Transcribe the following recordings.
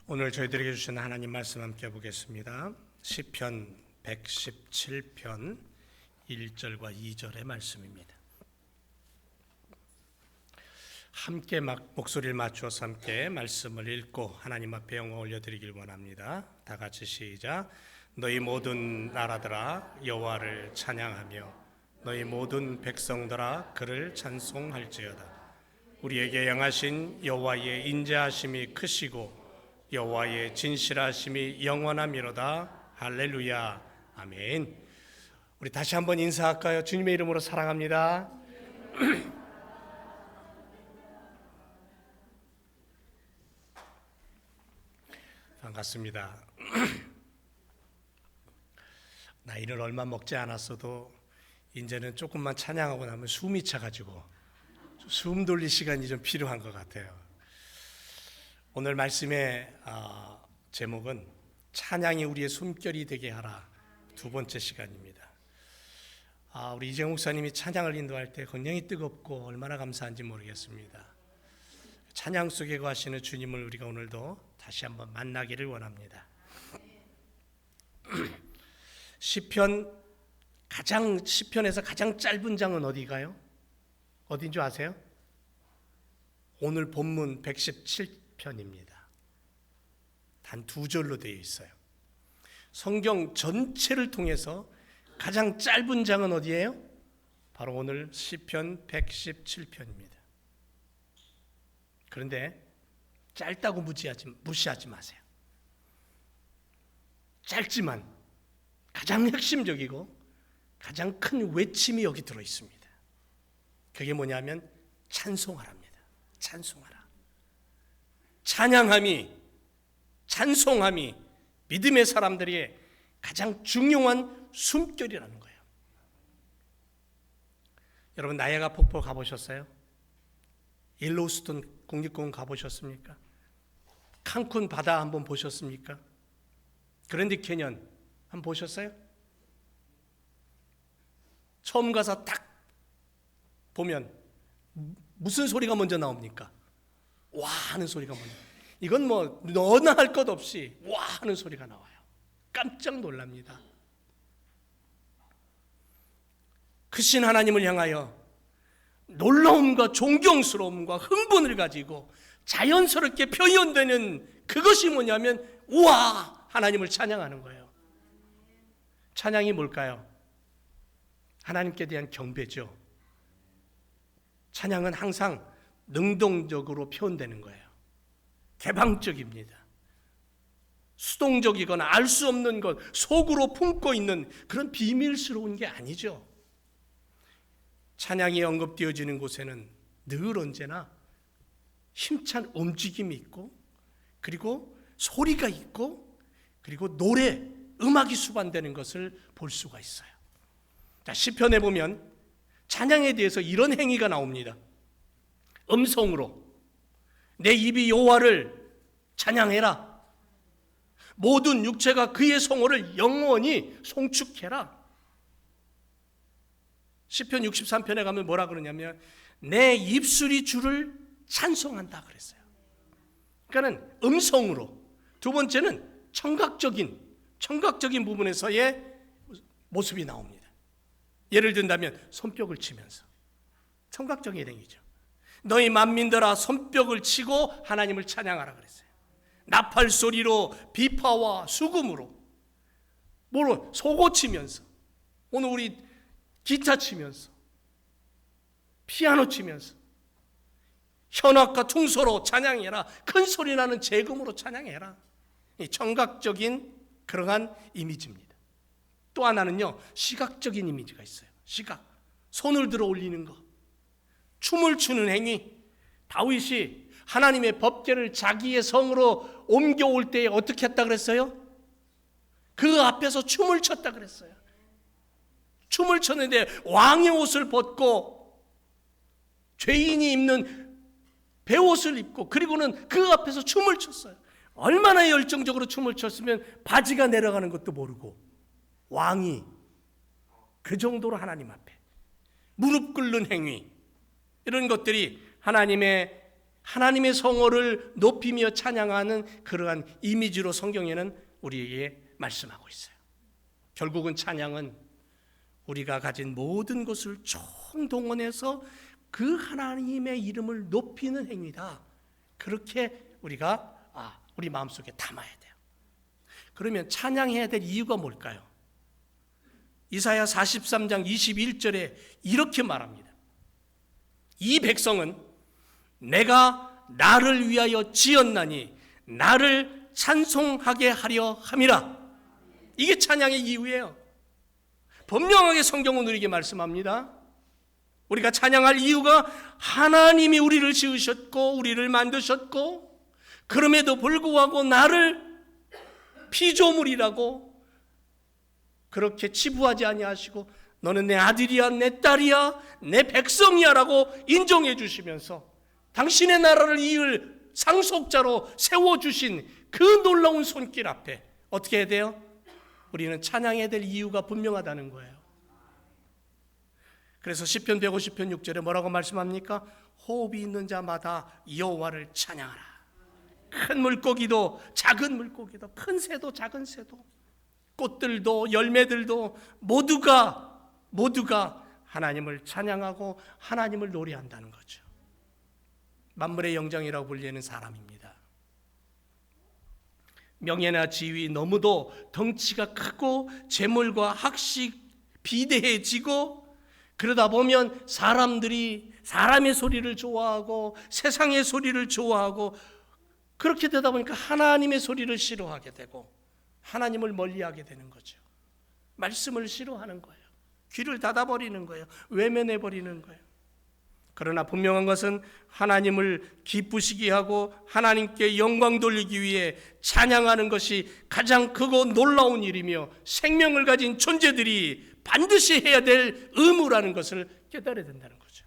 오늘 저희들에게 주신 하나님 말씀 함께 보겠습니다. 시편 117편 1절과 2절의 말씀입니다. 함께 목소리를 맞추어서 함께 말씀을 읽고 하나님 앞에 영광 올려드리길 원합니다. 다 같이 시작. 너희 모든 나라들아 여호와를 찬양하며 너희 모든 백성들아 그를 찬송할지어다. 우리에게 행하신 여호와의 인자하심이 크시고 여호와의 진실하심이 영원하미로다. 할렐루야. 아멘. 우리 다시 한번 인사할까요? 주님의 이름으로 사랑합니다. 반갑습니다. 나이를 얼마 먹지 않았어도 이제는 조금만 찬양하고 나면 숨이 차가지고 숨 돌릴 시간이 좀 필요한 것 같아요. 오늘 말씀의 제목은 찬양이 우리의 숨결이 되게 하라, 두 번째 시간입니다. 우리 이재용 목사님이 찬양을 인도할 때 굉장히 뜨겁고 얼마나 감사한지 모르겠습니다. 찬양 속에 거하시는 주님을 우리가 오늘도 다시 한번 만나기를 원합니다. 시편에서 가장 짧은 장은 어디가요? 어딘 줄 아세요? 오늘 본문 117편입니다. 단 2절로 되어 있어요. 성경 전체를 통해서 가장 짧은 장은 어디예요? 바로 오늘 시편 117편입니다. 그런데 짧다고 무시하지 마세요. 짧지만 가장 핵심적이고 가장 큰 외침이 여기 들어 있습니다. 그게 뭐냐면 찬송하랍니다. 찬송하라. 찬송함이 믿음의 사람들이 가장 중요한 숨결이라는 거예요. 여러분 나이아가라 폭포 가보셨어요? 옐로우스톤 국립공원 가보셨습니까? 칸쿤 바다 한번 보셨습니까? 그랜드 캐년 한번 보셨어요? 처음 가서 딱 보면 무슨 소리가 먼저 나옵니까? 와 하는 소리가 먼저. 이건 뭐 너나 할 것 없이 와 하는 소리가 나와요. 깜짝 놀랍니다. 크신 하나님을 향하여 놀라움과 존경스러움과 흥분을 가지고 자연스럽게 표현되는 그것이 뭐냐면 우와 하나님을 찬양하는 거예요. 찬양이 뭘까요? 하나님께 대한 경배죠. 찬양은 항상 능동적으로 표현되는 거예요. 개방적입니다. 수동적이거나 알 수 없는 것, 속으로 품고 있는 그런 비밀스러운 게 아니죠. 찬양이 언급되어지는 곳에는 늘 언제나 힘찬 움직임이 있고 그리고 소리가 있고 그리고 음악이 수반되는 것을 볼 수가 있어요. 자, 시편에 보면 찬양에 대해서 이런 행위가 나옵니다. 음성으로 내 입이 여호와를 찬양해라. 모든 육체가 그의 성호를 영원히 송축해라. 시편 63편에 가면 뭐라 그러냐면 내 입술이 주를 찬송한다 그랬어요. 그러니까는 음성으로. 두 번째는 청각적인 부분에서의 모습이 나옵니다. 예를 든다면 손뼉을 치면서 청각적인 행위죠. 너희 만민들아 손뼉을 치고 하나님을 찬양하라 그랬어요. 나팔 소리로 비파와 수금으로 소고 치면서 오늘 우리 기타 치면서 피아노 치면서 현악과 퉁소로 찬양해라. 큰 소리 나는 재금으로 찬양해라. 이 청각적인 그러한 이미지입니다. 또 하나는요 시각적인 이미지가 있어요. 손을 들어 올리는 것, 춤을 추는 행위. 다윗이 하나님의 법궤를 자기의 성으로 옮겨올 때 어떻게 했다 그랬어요? 그 앞에서 춤을 췄다 그랬어요. 춤을 췄는데 왕의 옷을 벗고 죄인이 입는 베옷을 입고 그리고는 그 앞에서 춤을 췄어요. 얼마나 열정적으로 춤을 췄으면 바지가 내려가는 것도 모르고 왕이 그 정도로 하나님 앞에 무릎 꿇는 행위, 이런 것들이 하나님의 하나님의 성호를 높이며 찬양하는 그러한 이미지로 성경에는 우리에게 말씀하고 있어요. 결국은 찬양은 우리가 가진 모든 것을 총동원해서 그 하나님의 이름을 높이는 행위다. 그렇게 우리가 우리 마음속에 담아야 돼요. 그러면 찬양해야 될 이유가 뭘까요? 이사야 43장 21절에 이렇게 말합니다. 이 백성은 내가 나를 위하여 지었나니 나를 찬송하게 하려 함이라. 이게 찬양의 이유예요. 분명하게 성경은 우리에게 말씀합니다. 우리가 찬양할 이유가 하나님이 우리를 지으셨고 우리를 만드셨고 그럼에도 불구하고 나를 피조물이라고 그렇게 치부하지 아니하시고 너는 내 아들이야, 내 딸이야, 내 백성이야 라고 인정해 주시면서 당신의 나라를 이을 상속자로 세워주신 그 놀라운 손길 앞에 어떻게 해야 돼요? 우리는 찬양해야 될 이유가 분명하다는 거예요. 그래서 시편 150편 6절에 뭐라고 말씀합니까? 호흡이 있는 자마다 여호와를 찬양하라. 큰 물고기도 작은 물고기도 큰 새도 작은 새도 꽃들도 열매들도 모두가 하나님을 찬양하고 하나님을 노래한다는 거죠. 만물의 영장이라고 불리는 사람입니다. 명예나 지위 너무도 덩치가 크고 재물과 학식 비대해지고 그러다 보면 사람들이 사람의 소리를 좋아하고 세상의 소리를 좋아하고 그렇게 되다 보니까 하나님의 소리를 싫어하게 되고 하나님을 멀리하게 되는 거죠. 말씀을 싫어하는 거예요. 귀를 닫아버리는 거예요. 외면해버리는 거예요. 그러나 분명한 것은 하나님을 기쁘시게 하고 하나님께 영광 돌리기 위해 찬양하는 것이 가장 크고 놀라운 일이며 생명을 가진 존재들이 반드시 해야 될 의무라는 것을 깨달아야 된다는 거죠.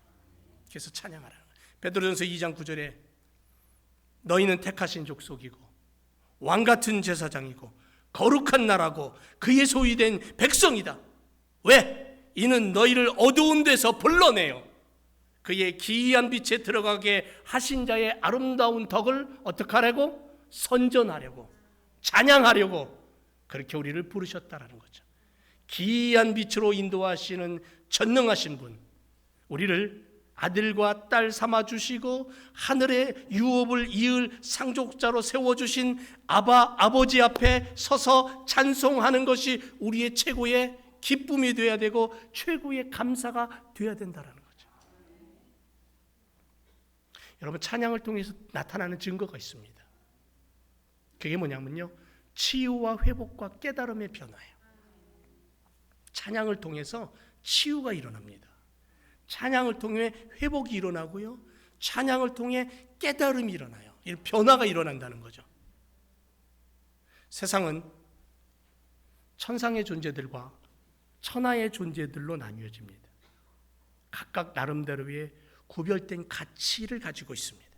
그래서 찬양하라는 거예요. 베드로전서 2장 9절에 너희는 택하신 족속이고 왕같은 제사장이고 거룩한 나라고 그의 소유된 백성이다. 왜? 이는 너희를 어두운 데서 불러내어 그의 기이한 빛에 들어가게 하신 자의 아름다운 덕을 어떻게 하려고? 선전하려고, 찬양하려고 그렇게 우리를 부르셨다라는 거죠. 기이한 빛으로 인도하시는 전능하신 분, 우리를 아들과 딸 삼아주시고 하늘의 유업을 이을 상속자로 세워주신 아버지 앞에 서서 찬송하는 것이 우리의 최고의 기쁨이 되어야 되고 최고의 감사가 되어야 된다는 거죠. 여러분, 찬양을 통해서 나타나는 증거가 있습니다. 그게 뭐냐면요, 치유와 회복과 깨달음의 변화예요. 찬양을 통해서 치유가 일어납니다. 찬양을 통해 회복이 일어나고요, 찬양을 통해 깨달음이 일어나요. 변화가 일어난다는 거죠. 세상은 천상의 존재들과 천하의 존재들로 나뉘어집니다. 각각 나름대로의 구별된 가치를 가지고 있습니다.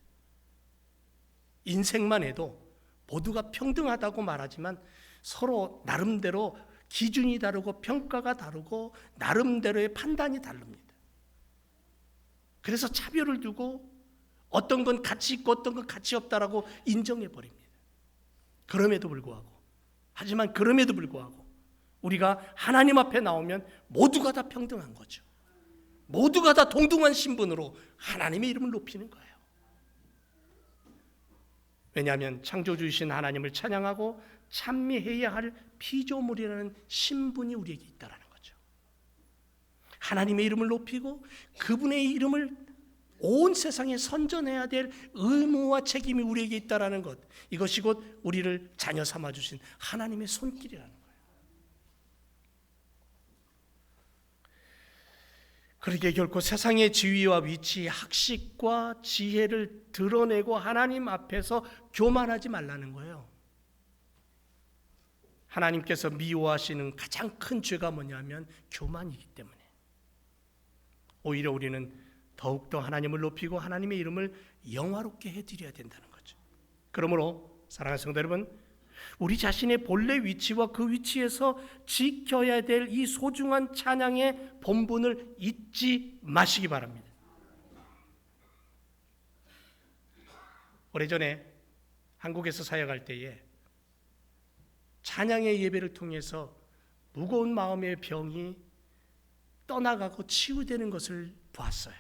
인생만 해도 모두가 평등하다고 말하지만 서로 나름대로 기준이 다르고 평가가 다르고 나름대로의 판단이 다릅니다. 그래서 차별을 두고 어떤 건 가치 있고 어떤 건 가치 없다라고 인정해 버립니다. 그럼에도 불구하고 우리가 하나님 앞에 나오면 모두가 다 평등한 거죠. 모두가 다 동등한 신분으로 하나님의 이름을 높이는 거예요. 왜냐하면 창조주이신 하나님을 찬양하고 찬미해야 할 피조물이라는 신분이 우리에게 있다는 거죠. 하나님의 이름을 높이고 그분의 이름을 온 세상에 선전해야 될 의무와 책임이 우리에게 있다는 것, 이것이 곧 우리를 자녀 삼아주신 하나님의 손길이라는 거예요. 그러기에 결코 세상의 지위와 위치, 학식과 지혜를 드러내고 하나님 앞에서 교만하지 말라는 거예요. 하나님께서 미워하시는 가장 큰 죄가 뭐냐면 교만이기 때문에 오히려 우리는 더욱더 하나님을 높이고 하나님의 이름을 영화롭게 해드려야 된다는 거죠. 그러므로 사랑하는 성도 여러분, 우리 자신의 본래 위치와 그 위치에서 지켜야 될 이 소중한 찬양의 본분을 잊지 마시기 바랍니다. 오래전에 한국에서 사역할 때에 찬양의 예배를 통해서 무거운 마음의 병이 떠나가고 치유되는 것을 보았어요.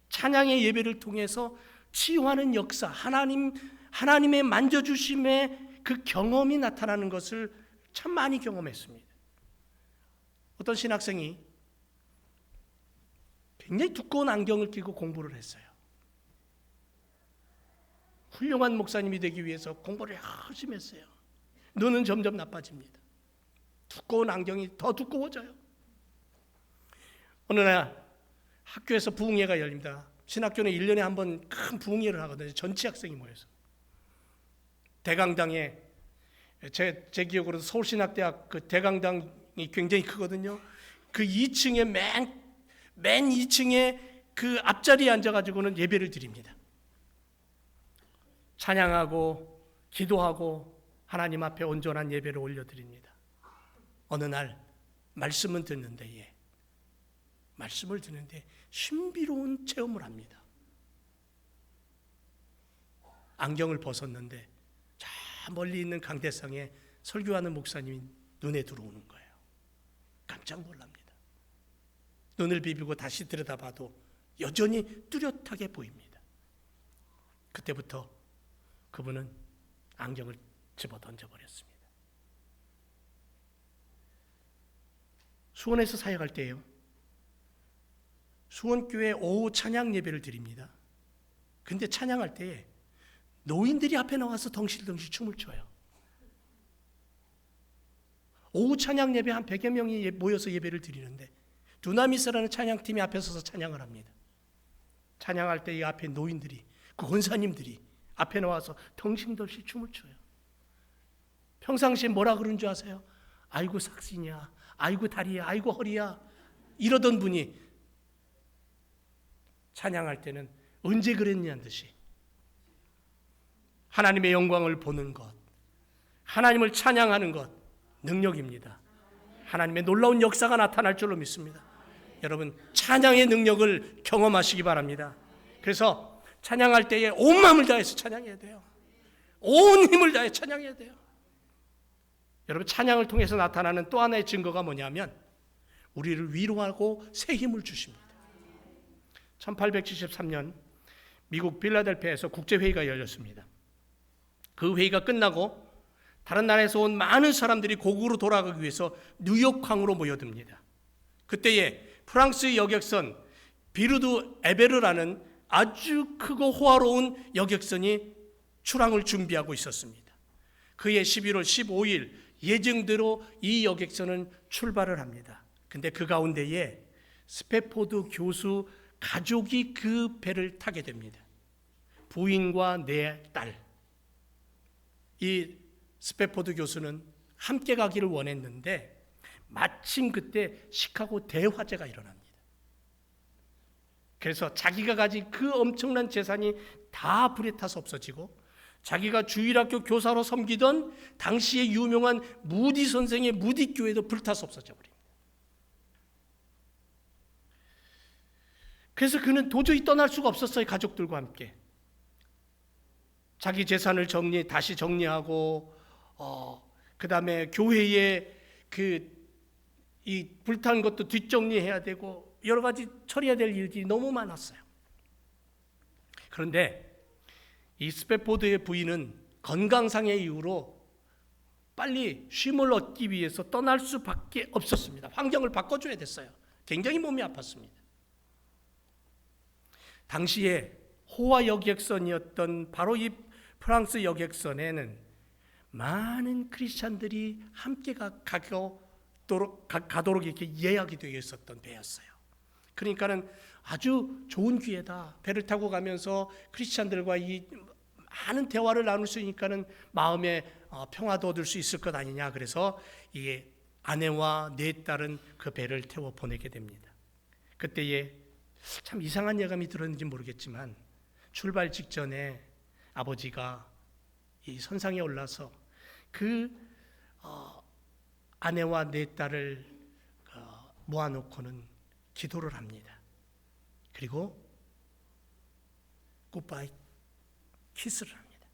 찬양의 예배를 통해서 치유하는 역사, 하나님의 만져주심의 그 경험이 나타나는 것을 참 많이 경험했습니다. 어떤 신학생이 굉장히 두꺼운 안경을 끼고 공부를 했어요. 훌륭한 목사님이 되기 위해서 공부를 열심히 했어요. 눈은 점점 나빠집니다. 두꺼운 안경이 더 두꺼워져요. 어느 날 학교에서 부흥회가 열립니다. 신학교는 1년에 한 번 큰 부흥회를 하거든요. 전체 학생이 모여서. 대강당에 제 기억으로 서울신학대학 그 대강당이 굉장히 크거든요. 그 2층에 맨 2층에 그 앞자리에 앉아가지고는 예배를 드립니다. 찬양하고 기도하고 하나님 앞에 온전한 예배를 올려드립니다. 어느 날 말씀을 듣는데 신비로운 체험을 합니다. 안경을 벗었는데 저 멀리 있는 강대상에 설교하는 목사님이 눈에 들어오는 거예요. 깜짝 놀랍니다. 눈을 비비고 다시 들여다봐도 여전히 뚜렷하게 보입니다. 그때부터 그분은 안경을 집어 던져버렸습니다. 수원에서 사역할 때예요. 수원교회 오후 찬양 예배를 드립니다. 근데 찬양할 때 노인들이 앞에 나와서 덩실덩실 춤을 춰요. 오후 찬양 예배 한 100여 명이 모여서 예배를 드리는데 두나미스라는 찬양팀이 앞에 서서 찬양을 합니다. 찬양할 때 이 앞에 노인들이, 그 권사님들이 앞에 나와서 덩실덩실 춤을 춰요. 평상시에 뭐라 그런 줄 아세요? 아이고 삭신이야, 아이고 다리야, 아이고 허리야 이러던 분이 찬양할 때는 언제 그랬냐는 듯이 하나님의 영광을 보는 것, 하나님을 찬양하는 것 능력입니다. 하나님의 놀라운 역사가 나타날 줄로 믿습니다. 여러분 찬양의 능력을 경험하시기 바랍니다. 그래서 찬양할 때에 온 마음을 다해서 찬양해야 돼요. 온 힘을 다해 찬양해야 돼요. 여러분 찬양을 통해서 나타나는 또 하나의 증거가 뭐냐면 우리를 위로하고 새 힘을 주십니다. 1873년 미국 필라델피아에서 국제회의가 열렸습니다. 그 회의가 끝나고 다른 나라에서 온 많은 사람들이 고국으로 돌아가기 위해서 뉴욕항으로 모여듭니다. 그때에 프랑스 여객선 비르드 에베르라는 아주 크고 호화로운 여객선이 출항을 준비하고 있었습니다. 그해 11월 15일 예정대로 이 여객선은 출발을 합니다. 근데 그 가운데에 스패포드 교수 가족이 그 배를 타게 됩니다. 부인과 네 딸. 이 스패포드 교수는 함께 가기를 원했는데 마침 그때 시카고 대화재가 일어납니다. 그래서 자기가 가진 그 엄청난 재산이 다 불에 타서 없어지고 자기가 주일학교 교사로 섬기던 당시의 유명한 무디 선생의 무디 교회도 불타서 없어져 버립니다. 그래서 그는 도저히 떠날 수가 없었어요. 가족들과 함께 자기 재산을 다시 정리하고 그 다음에 교회에 이 불탄 것도 뒷정리해야 되고 여러 가지 처리해야 될 일들이 너무 많았어요. 그런데 이 스패포드의 부인은 건강상의 이유로 빨리 쉼을 얻기 위해서 떠날 수밖에 없었습니다. 환경을 바꿔줘야 됐어요. 굉장히 몸이 아팠습니다. 당시에 호화 여객선이었던 바로 이 프랑스 여객선에는 많은 크리스찬들이 함께 가도록 이렇게 예약이 되어 있었던 배였어요. 그러니까는 아주 좋은 기회다. 배를 타고 가면서 크리스찬들과 이 많은 대화를 나눌 수 있으니까는 마음의 평화도 얻을 수 있을 것 아니냐. 그래서 이 아내와 네 딸은 그 배를 태워 보내게 됩니다. 그때에 참 이상한 예감이 들었는지 모르겠지만 출발 직전에 아버지가 이 선상에 올라서 그 아내와 네 딸을 모아놓고는 기도를 합니다. 그리고 굿바이 키스를 합니다.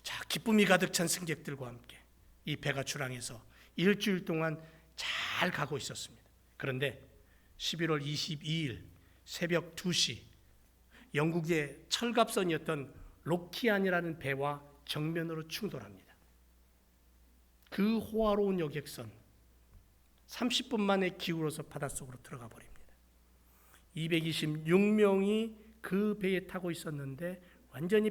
자, 기쁨이 가득 찬 승객들과 함께 이 배가 출항해서 일주일 동안 잘 가고 있었습니다. 그런데 11월 22일 새벽 2시 영국의 철갑선이었던 로키안이라는 배와 정면으로 충돌합니다. 그 호화로운 여객선 30분 만에 기울어서 바닷속으로 들어가 버립니다. 226명이 그 배에 타고 있었는데 완전히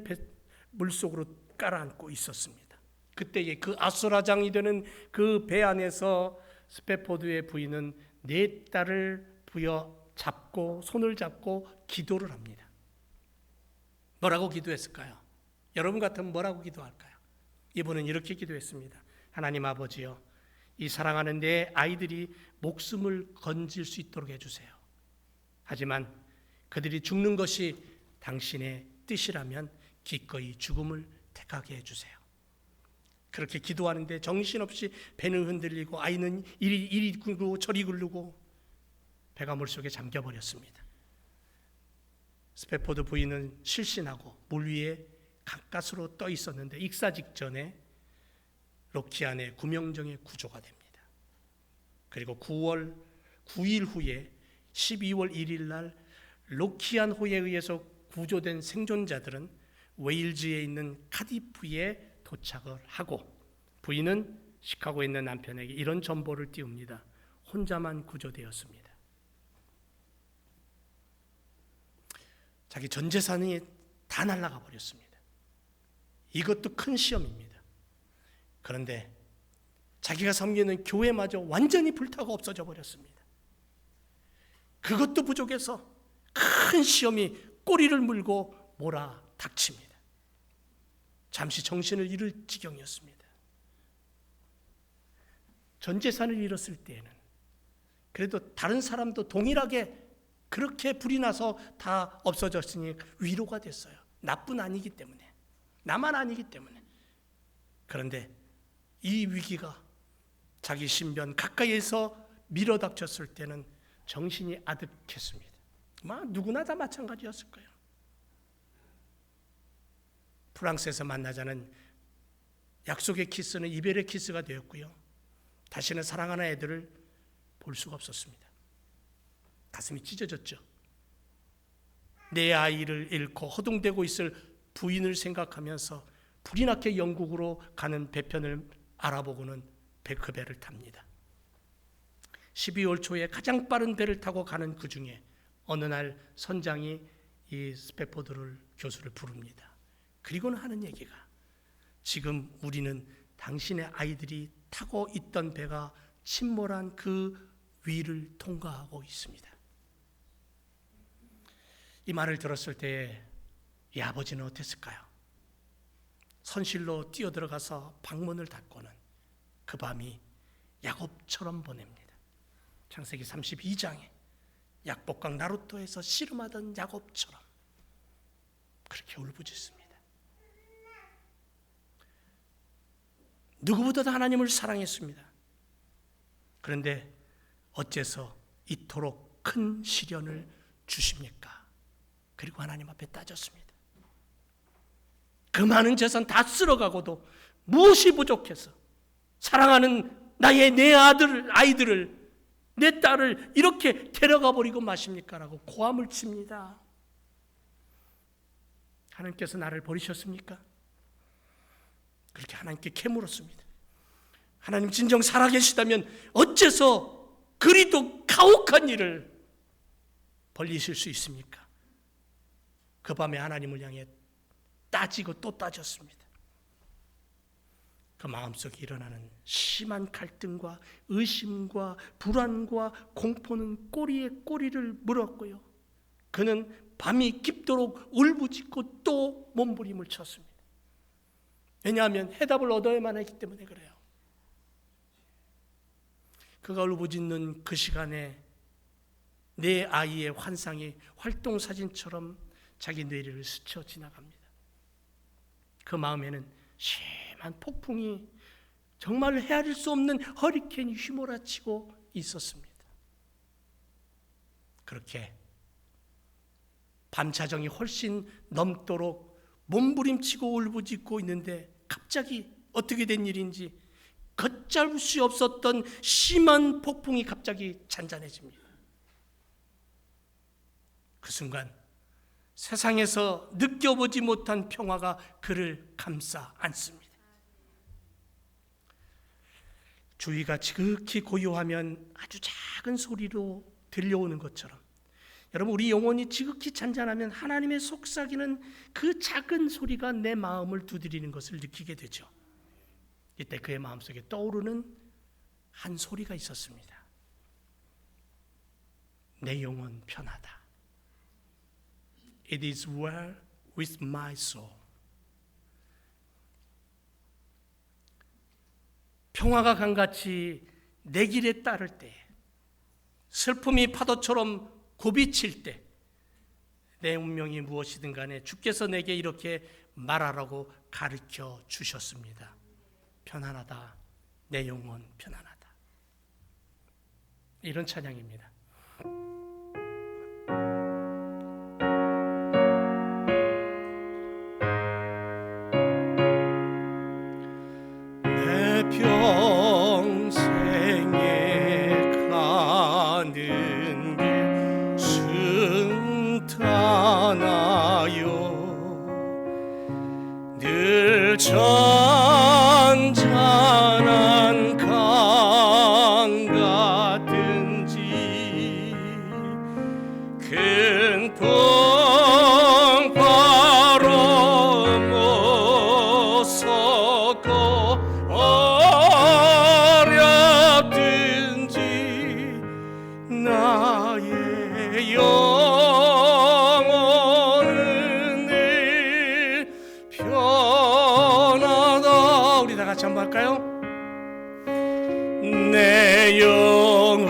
물속으로 깔아앉고 있었습니다. 그때에 그 아수라장이 되는 그 배 안에서 스페포드의 부인은 네 딸을 부여잡고 손을 잡고 기도를 합니다. 뭐라고 기도했을까요? 여러분 같으면 뭐라고 기도할까요? 이분은 이렇게 기도했습니다. 하나님 아버지여, 이 사랑하는 내 아이들이 목숨을 건질 수 있도록 해주세요. 하지만 그들이 죽는 것이 당신의 뜻이라면 기꺼이 죽음을 택하게 해주세요. 그렇게 기도하는데 정신없이 배는 흔들리고 아이는 이리 굴고 저리 굴르고 배가 물속에 잠겨버렸습니다. 스페포드 부인은 실신하고 물 위에 가까스로 떠 있었는데 익사 직전에 로키안의 구명정에 구조가 됩니다. 그리고 9일 후에 12월 1일 날 로키안 호에 의해서 구조된 생존자들은 웨일즈에 있는 카디프에 도착을 하고 부인은 시카고에 있는 남편에게 이런 전보를 띄웁니다. 혼자만 구조되었습니다. 자기 전 재산이 다 날아가 버렸습니다. 이것도 큰 시험입니다. 그런데 자기가 섬기는 교회마저 완전히 불타고 없어져 버렸습니다. 그것도 부족해서 큰 시험이 꼬리를 물고 몰아닥칩니다. 잠시 정신을 잃을 지경이었습니다. 전 재산을 잃었을 때에는 그래도 다른 사람도 동일하게 그렇게 불이 나서 다 없어졌으니 위로가 됐어요. 나뿐 아니기 때문에, 나만 아니기 때문에. 그런데 이 위기가 자기 신변 가까이에서 밀어닥쳤을 때는 정신이 아득했습니다. 누구나 다 마찬가지였을 거예요. 프랑스에서 만나자는 약속의 키스는 이별의 키스가 되었고요. 다시는 사랑하는 애들을 볼 수가 없었습니다. 가슴이 찢어졌죠. 내 아이를 잃고 허둥대고 있을 부인을 생각하면서 불이 나게 영국으로 가는 배편을 알아보고는 그 배를 탑니다. 12월 초에 가장 빠른 배를 타고 가는 그 중에 어느 날 선장이 이 스페포드를 교수를 부릅니다. 그리고는 하는 얘기가 지금 우리는 당신의 아이들이 타고 있던 배가 침몰한 그 위를 통과하고 있습니다. 이 말을 들었을 때 이 아버지는 어땠을까요? 선실로 뛰어들어가서 방문을 닫고는 그 밤이 야곱처럼 보냅니다. 창세기 32장에 약복강 나루토에서 씨름하던 야곱처럼 그렇게 울부짖습니다. 누구보다도 하나님을 사랑했습니다. 그런데 어째서 이토록 큰 시련을 주십니까? 그리고 하나님 앞에 따졌습니다. 그 많은 재산 다 쓸어가고도 무엇이 부족해서 사랑하는 나의 내 아이들을, 내 딸을 이렇게 데려가 버리고 마십니까? 라고 고함을 칩니다. 하나님께서 나를 버리셨습니까? 그렇게 하나님께 캐물었습니다. 하나님 진정 살아계시다면 어째서 그리도 가혹한 일을 벌리실 수 있습니까? 그 밤에 하나님을 향해 따지고 또 따졌습니다. 그 마음속에 일어나는 심한 갈등과 의심과 불안과 공포는 꼬리에 꼬리를 물었고요. 그는 밤이 깊도록 울부짖고 또 몸부림을 쳤습니다. 왜냐하면 해답을 얻어야만 했기 때문에 그래요. 그가 울부짖는 그 시간에 내 아이의 환상이 활동사진처럼 자기 뇌리를 스쳐 지나갑니다. 그 마음에는 심한 폭풍이 정말 헤아릴 수 없는 허리케인이 휘몰아치고 있었습니다. 그렇게 밤 자정이 훨씬 넘도록 몸부림치고 울부짖고 있는데 갑자기 어떻게 된 일인지 걷잡을 수 없었던 심한 폭풍이 갑자기 잔잔해집니다. 그 순간 세상에서 느껴보지 못한 평화가 그를 감싸 안습니다. 주위가 지극히 고요하면 아주 작은 소리로 들려오는 것처럼, 여러분, 우리 영혼이 지극히 잔잔하면 하나님의 속삭이는 그 작은 소리가 내 마음을 두드리는 것을 느끼게 되죠. 이때 그의 마음속에 떠오르는 한 소리가 있었습니다. 내 영혼 편하다. It is well with my soul. 평화가 강같이 내 길에 따를 때, 슬픔이 파도처럼 굽이칠 때, 내 운명이 무엇이든 간에 주께서 내게 이렇게 말하라고 가르쳐 주셨습니다. 편안하다. 내 영혼 편안하다. 이런 찬양입니다. 내 평생에 가는 길 승탄하여 늘 잔잔한 강 같은지 큰 풍파로 못 섞어 어렵든지 나의 영혼은 늘 편하다. 우리 다 같이 한번 할까요? 내 영혼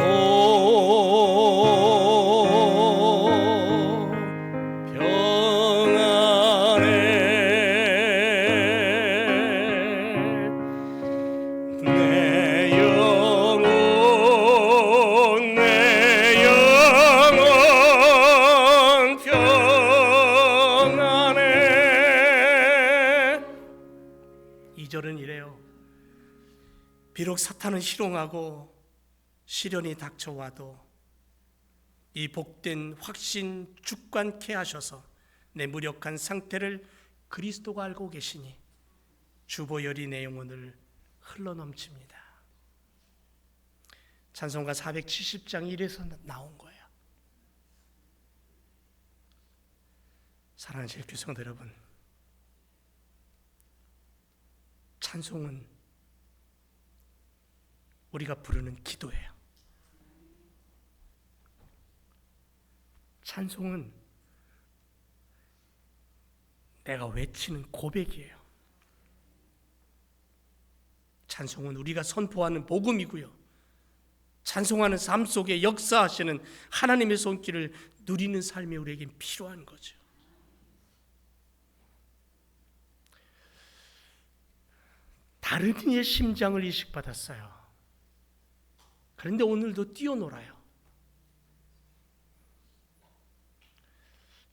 평안해. 내 영혼 평안해. 2절은 이래요. 비록 사탄은 희롱하고 시련이 닥쳐와도 이 복된 확신 주관케 하셔서 내 무력한 상태를 그리스도가 알고 계시니 주보혈이 내 영혼을 흘러넘칩니다. 찬송가 470장 1에서 나온 거예요. 사랑하는 교성들 여러분, 찬송은 우리가 부르는 기도예요. 찬송은 내가 외치는 고백이에요. 찬송은 우리가 선포하는 복음이고요. 찬송하는 삶 속에 역사하시는 하나님의 손길을 누리는 삶이 우리에겐 필요한 거죠. 다른 이의 심장을 이식받았어요. 그런데 오늘도 뛰어놀아요.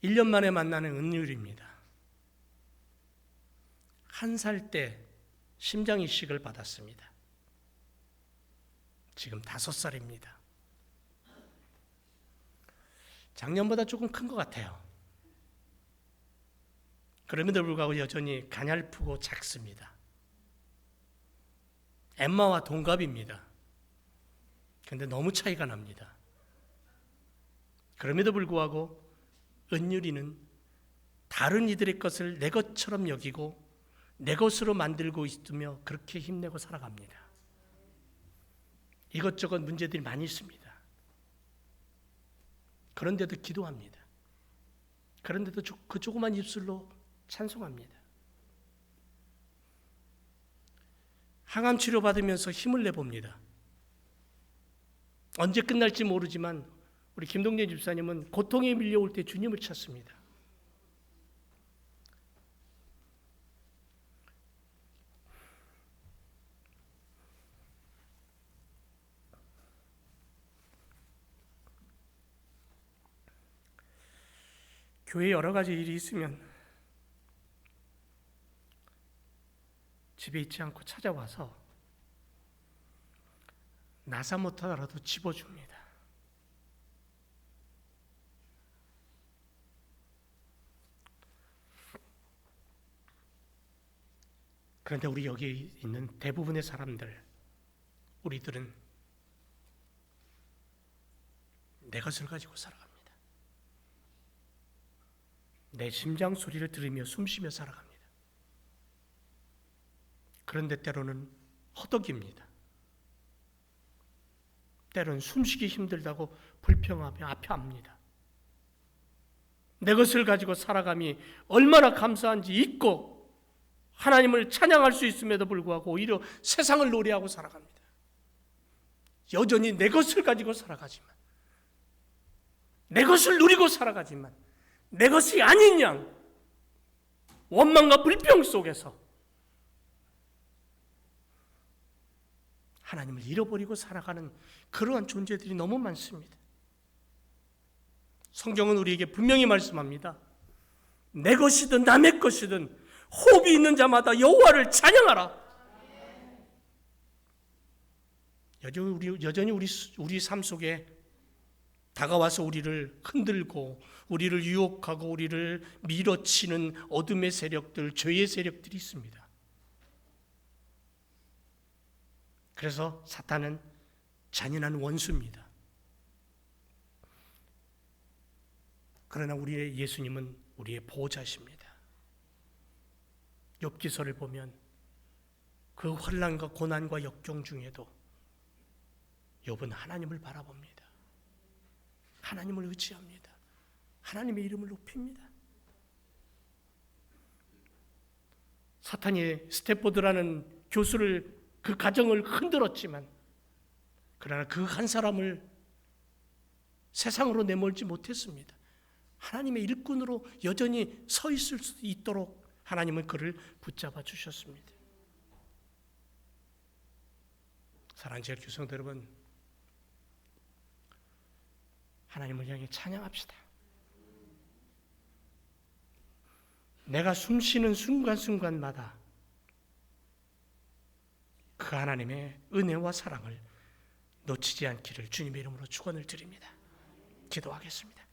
1년 만에 만나는 은율입니다. 1살 때 심장 이식을 받았습니다. 지금 5살입니다. 작년보다 조금 큰 것 같아요. 그럼에도 불구하고 여전히 가냘프고 작습니다. 엠마와 동갑입니다. 그런데 너무 차이가 납니다. 그럼에도 불구하고 은율이는 다른 이들의 것을 내 것처럼 여기고 내 것으로 만들고 있으며 그렇게 힘내고 살아갑니다. 이것저것 문제들이 많이 있습니다. 그런데도 기도합니다. 그런데도 그 조그만 입술로 찬송합니다. 항암 치료 받으면서 힘을 내봅니다. 언제 끝날지 모르지만 우리 김동재 집사님은 고통에 밀려올 때 주님을 찾습니다. 교회에 여러 가지 일이 있으면 집에 있지 않고 찾아와서 나사 못하더라도 집어줍니다. 그런데 우리 여기 있는 대부분의 사람들, 우리들은 내 것을 가지고 살아갑니다. 내 심장 소리를 들으며 숨쉬며 살아갑니다. 그런데 때로는 허덕입니다. 때로는 숨쉬기 힘들다고 불평하며 아파합니다. 내 것을 가지고 살아감이 얼마나 감사한지 잊고 하나님을 찬양할 수 있음에도 불구하고 오히려 세상을 노래하고 살아갑니다. 여전히 내 것을 가지고 살아가지만, 내 것을 누리고 살아가지만 내 것이 아닌 양 원망과 불평 속에서 하나님을 잃어버리고 살아가는 그러한 존재들이 너무 많습니다. 성경은 우리에게 분명히 말씀합니다. 내 것이든 남의 것이든 호흡이 있는 자마다 여호와를 찬양하라. 여전히 우리 삶 속에 다가와서 우리를 흔들고 우리를 유혹하고 우리를 밀어치는 어둠의 세력들, 죄의 세력들이 있습니다. 그래서 사탄은 잔인한 원수입니다. 그러나 우리의 예수님은 우리의 보호자십니다. 욥기서를 보면 그 환난과 고난과 역경 중에도 욥은 하나님을 바라봅니다. 하나님을 의지합니다. 하나님의 이름을 높입니다. 사탄이 스태포드라는 교수를, 그 가정을 흔들었지만 그러나 그 한 사람을 세상으로 내몰지 못했습니다. 하나님의 일꾼으로 여전히 서 있을 수 있도록 하나님은 그를 붙잡아 주셨습니다. 사랑하는 제 교성들 여러분, 하나님을 향해 찬양합시다. 내가 숨쉬는 순간순간마다 그 하나님의 은혜와 사랑을 놓치지 않기를 주님의 이름으로 축원을 드립니다. 기도하겠습니다.